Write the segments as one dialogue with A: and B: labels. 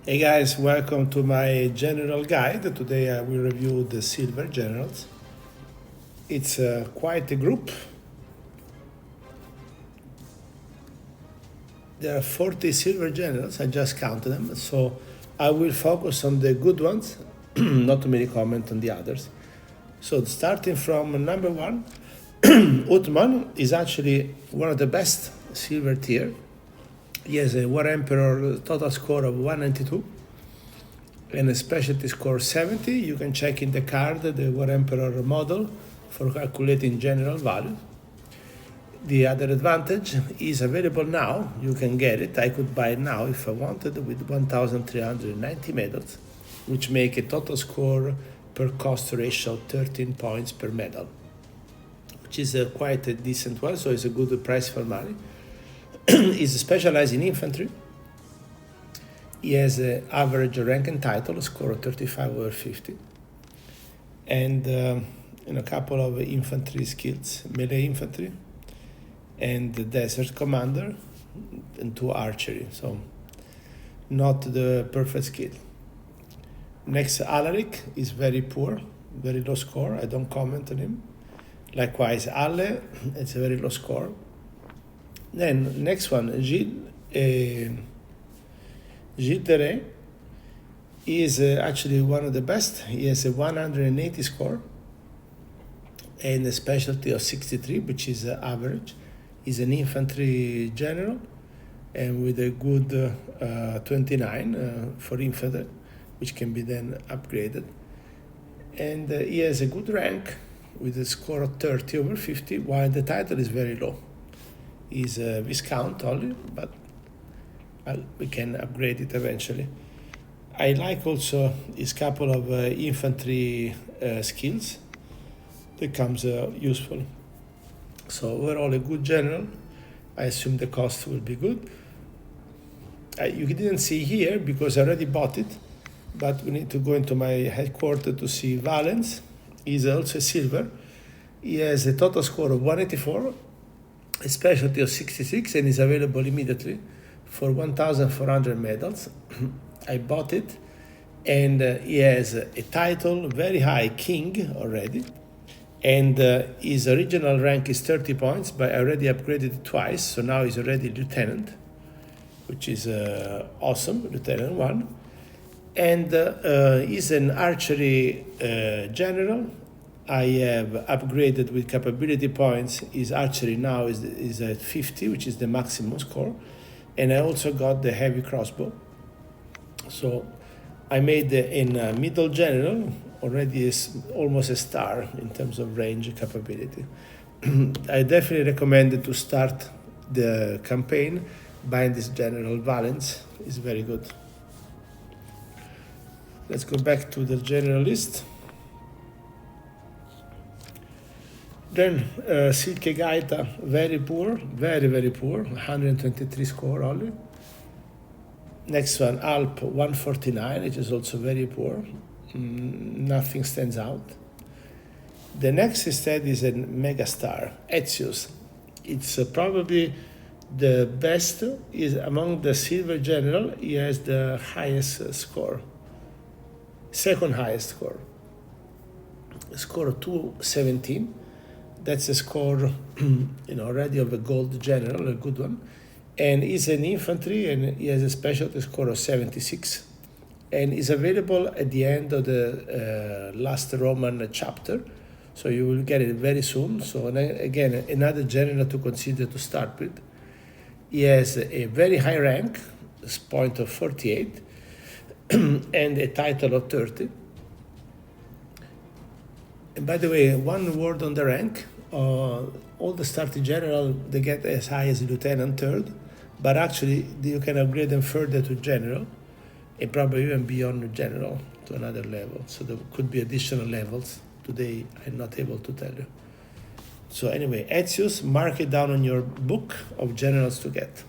A: Hey guys, welcome to my general guide. Today I will review the silver generals. It's quite a group. There are 40 silver generals, I just counted them, so I will focus on the good ones, not too many comment on the others. So starting from number one, Utmon is actually one of the best silver tier. He has a War Emperor total score of 192 and a specialty score 70. You can check in the card the War Emperor model for calculating general value. The other advantage is available now. You can get it. I could buy it now if I wanted with 1,390 medals, which make a total score per cost ratio 13 points per medal, which is quite a decent one, so it's a good price for money. He's specialized in infantry. He has an average rank and title, score of 35 over 50. And a couple of infantry skills, melee infantry, and the desert commander, and 2 archery. So not the perfect skill. Next, Alaric is very poor, very low score. I don't comment on him. Likewise, Ale, it's a very low score. Then next one, Gilles Terre is actually one of the best. He has a 180 score and a specialty of 63, which is average. He's an infantry general and with a good 29 for infantry, which can be then upgraded. And he has a good rank with a score of 30 over 50, while the title is very low. Is a Viscount only, but we can upgrade it eventually. I like also his couple of infantry skills that comes useful. So overall a good general. I assume the cost will be good. You didn't see here because I already bought it, but we need to go into my headquarters to see Valens. He's also silver. He has a total score of 184, a specialty of 66, and is available immediately for 1,400 medals. I bought it, and he has a title, very high, king already, and his original rank is 30 points, but I already upgraded it twice, so now he's already lieutenant, which is awesome, lieutenant 1, and he's an archery general. I have upgraded with capability points. His archery now is at 50, which is the maximum score. And I also got the heavy crossbow. So I made in middle general already almost a star in terms of range capability. I definitely recommend to start the campaign buying this general. Valens is very good. Let's go back to the general list. Then Silke Gaita, very poor, very poor, 123 score only. Next one, Alp, 149, which is also very poor. Nothing stands out. The next instead is a megastar, Etzius. It's probably the best, is among the silver general. He has the highest score, second highest score. Score of 217. That's a score, already of a gold general, a good one. And he's an infantry, and he has a specialty score of 76. And is available at the end of the last Roman chapter. So you will get it very soon. So again, another general to consider to start with. He has a very high rank, point of 48, and a title of 30. And by the way, one word on the rank. All the starting general, they get as high as lieutenant 3rd, but actually you can upgrade them further to general and probably even beyond general to another level. So there could be additional levels. Today I'm not able to tell you. So anyway, Etzius, mark it down on your book of generals to get.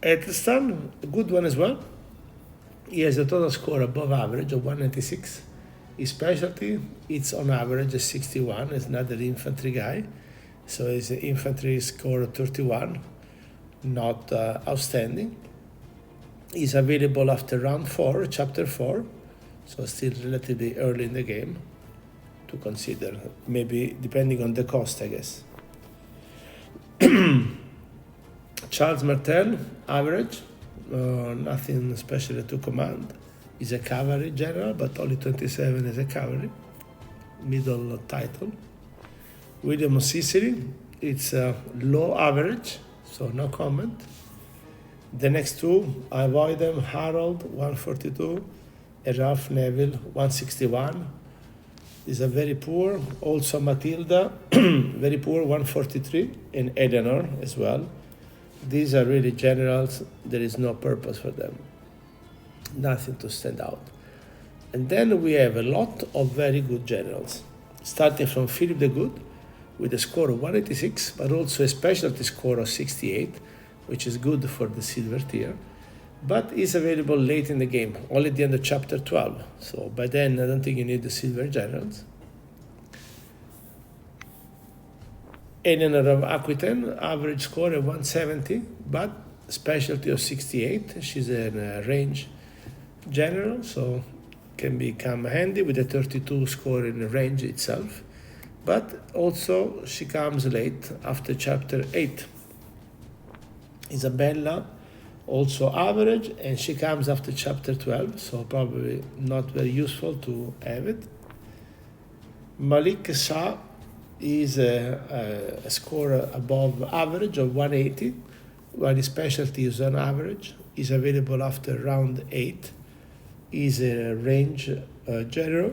A: Etelstan, a good one as well. He has a total score above average of 196. His specialty, it's on average a 61. He's not an infantry guy. So his infantry score of 31, not outstanding. is available after round 4, chapter 4, so still relatively early in the game to consider, maybe depending on the cost, I guess. Charles Martel, average, nothing special to command. Is a cavalry general, but only 27 as a cavalry, middle title. William of Sicily, it's a low average, so no comment. The next two, I avoid them, Harold, 142, and Ralph Neville, 161. These are very poor. Also Matilda, very poor, 143, and Eleanor as well. These are really generals. There is no purpose for them. Nothing to stand out. And then we have a lot of very good generals, starting from Philip the Good with a score of 186, but also a specialty score of 68, which is good for the silver tier, but is available late in the game, only at the end of chapter 12. So by then, I don't think you need the silver generals. Eleanor of Aquitaine, average score of 170, but specialty of 68. She's a range general, so can become handy with a 32 score in the range itself. But also she comes late after chapter 8. Isabella, also average, and she comes after chapter 12, so probably not very useful to have it. Malik Shah is a score above average of 180, while his specialty is on average. Is available after round 8. Is a range general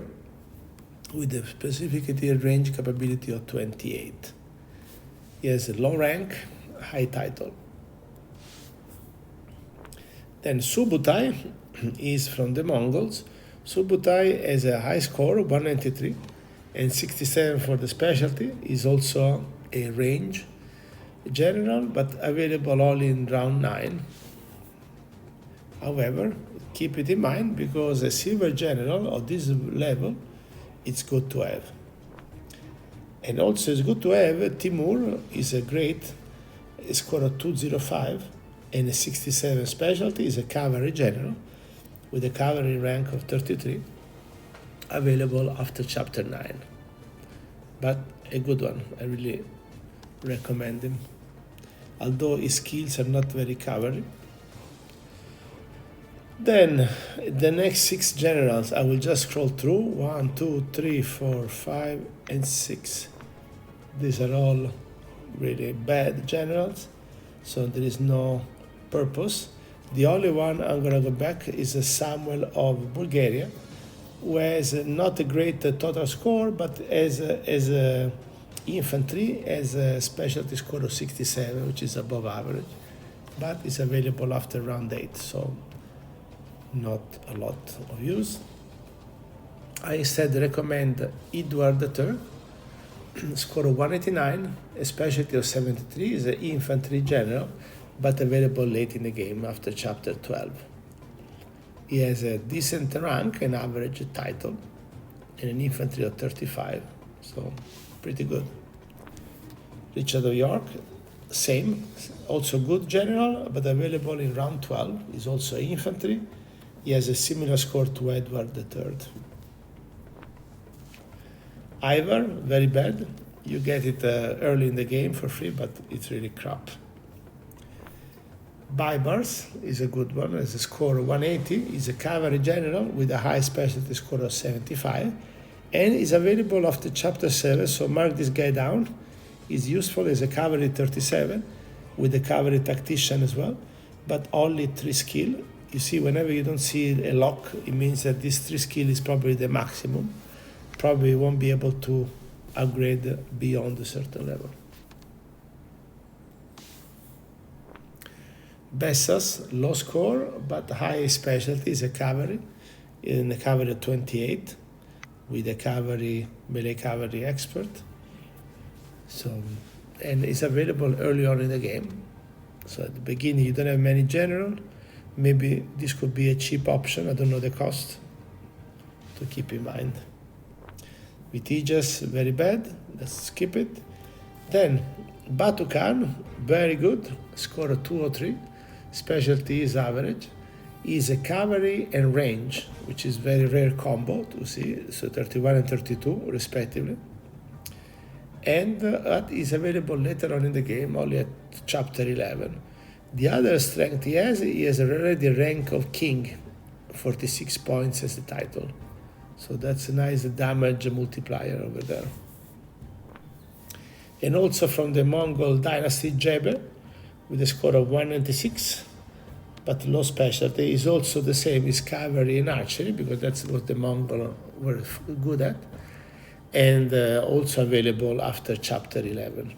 A: with a specificity and range capability of 28. He has a low rank, high title. Then Subutai is from the Mongols. Subutai has a high score, 193, and 67 for the specialty. Is also a range general, but available only in round 9. However, keep it in mind, because a silver general of this level, it's good to have. And also it's good to have Timur is a great score of 205 and a 67 specialty, is a cavalry general with a cavalry rank of 33, available after chapter 9. But a good one, I really recommend him. Although his skills are not very cavalry. Then the next 6 generals, I will just scroll through. 1, 2, 3, 4, 5, and 6. These are all really bad generals, so there is no purpose. The only one I'm going to go back is a Samuel of Bulgaria, who has not a great total score, but as a infantry, has a specialty score of 67, which is above average, but is available after round 8, so not a lot of use. I instead recommend Edward III, score of 189, a specialty of 73, is an infantry general, but available late in the game after chapter 12. He has a decent rank, an average title, and an infantry of 35, so pretty good. Richard of York, same, also good general, but available in round 12, is also infantry. He has a similar score to Edward III. Ivar, very bad. You get it early in the game for free, but it's really crap. Baibars is a good one, has a score of 180. He's a cavalry general with a high specialty score of 75, and is available after chapter 7, so mark this guy down. He's useful as a cavalry 37, with a cavalry tactician as well, but only 3 skill. You see, whenever you don't see a lock, it means that this 3 skill is probably the maximum. Probably won't be able to upgrade beyond a certain level. Bessas, low score, but high specialty, is a cavalry, in the cavalry of 28, with a cavalry, melee cavalry expert. So, and it's available early on in the game. So at the beginning, you don't have many general. Maybe this could be a cheap option. I don't know the cost, to keep in mind. Vitiges, very bad. Let's skip it. Then Batucan, very good. Score of 203. Specialty is average. is a cavalry and range, which is very rare combo to see, so 31 and 32 respectively. And that is available later on in the game, only at chapter 11. The other strength he has already a rank of king, 46 points as the title. So that's a nice damage multiplier over there. And also from the Mongol dynasty, Jebe, with a score of 196, but low specialty, is also the same as cavalry and archery, because that's what the Mongol were good at, and also available after chapter 11.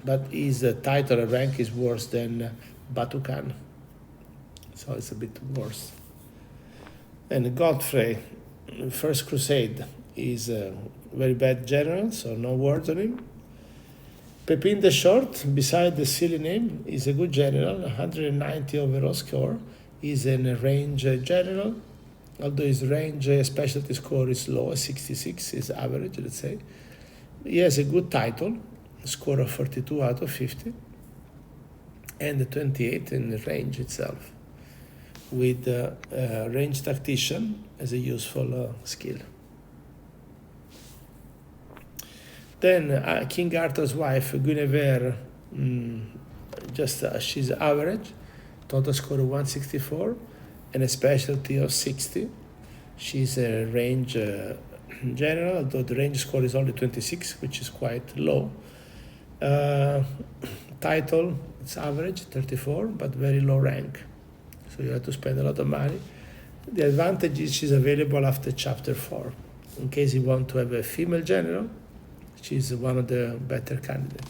A: But his title and rank is worse than Batucan, so it's a bit worse. And Godfrey, First Crusade, is a very bad general, so no words on him. Pepin the Short, beside the silly name, is a good general, 190 overall score. He's a range general, although his range specialty score is low, 66 is average, let's say. He has a good title, a score of 42 out of 50, and 28 in the range itself, with range tactician as a useful skill. Then King Arthur's wife, Guivere, she's average, total score of 164, and a specialty of 60. She's a range general, although the range score is only 26, which is quite low. Title, it's average, 34, but very low rank. So you have to spend a lot of money. The advantage is she's available after chapter 4. In case you want to have a female general, she's one of the better candidates.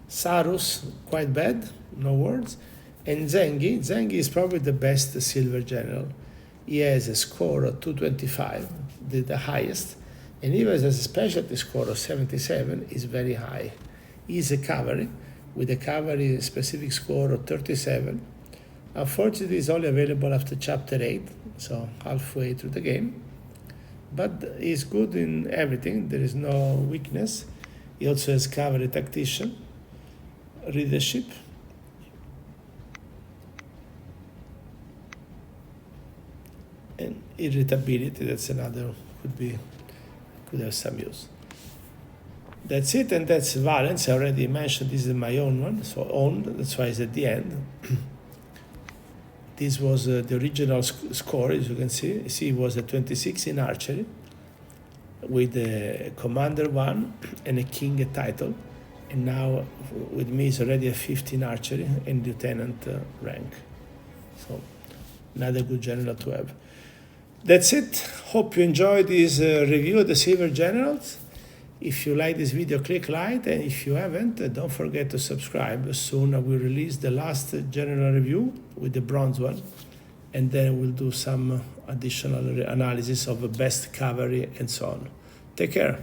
A: Sarus, quite bad, no words. And Zeng is probably the best silver general. He has a score of 225, the highest, and even has a specialty score of 77, is very high. He's a cavalry, with a cavalry specific score of 37. Unfortunately, it's only available after chapter 8, so halfway through the game. But he's good in everything, there is no weakness. He also has cavalry tactician, leadership, and irritability, that's another, could have some use. That's it, and that's Valence. I already mentioned this is my own one, so owned, that's why it's at the end. This was the original score, as you can see. It was a 26 in archery, with a commander 1 and a king title. And now with me is already a 15 archery and lieutenant rank. So another good general to have. That's it. Hope you enjoyed this review of the silver generals. If you like this video, click like, and if you haven't, don't forget to subscribe. Soon I will release the last general review with the bronze one, and then we'll do some additional analysis of the best cavalry and so on. Take care.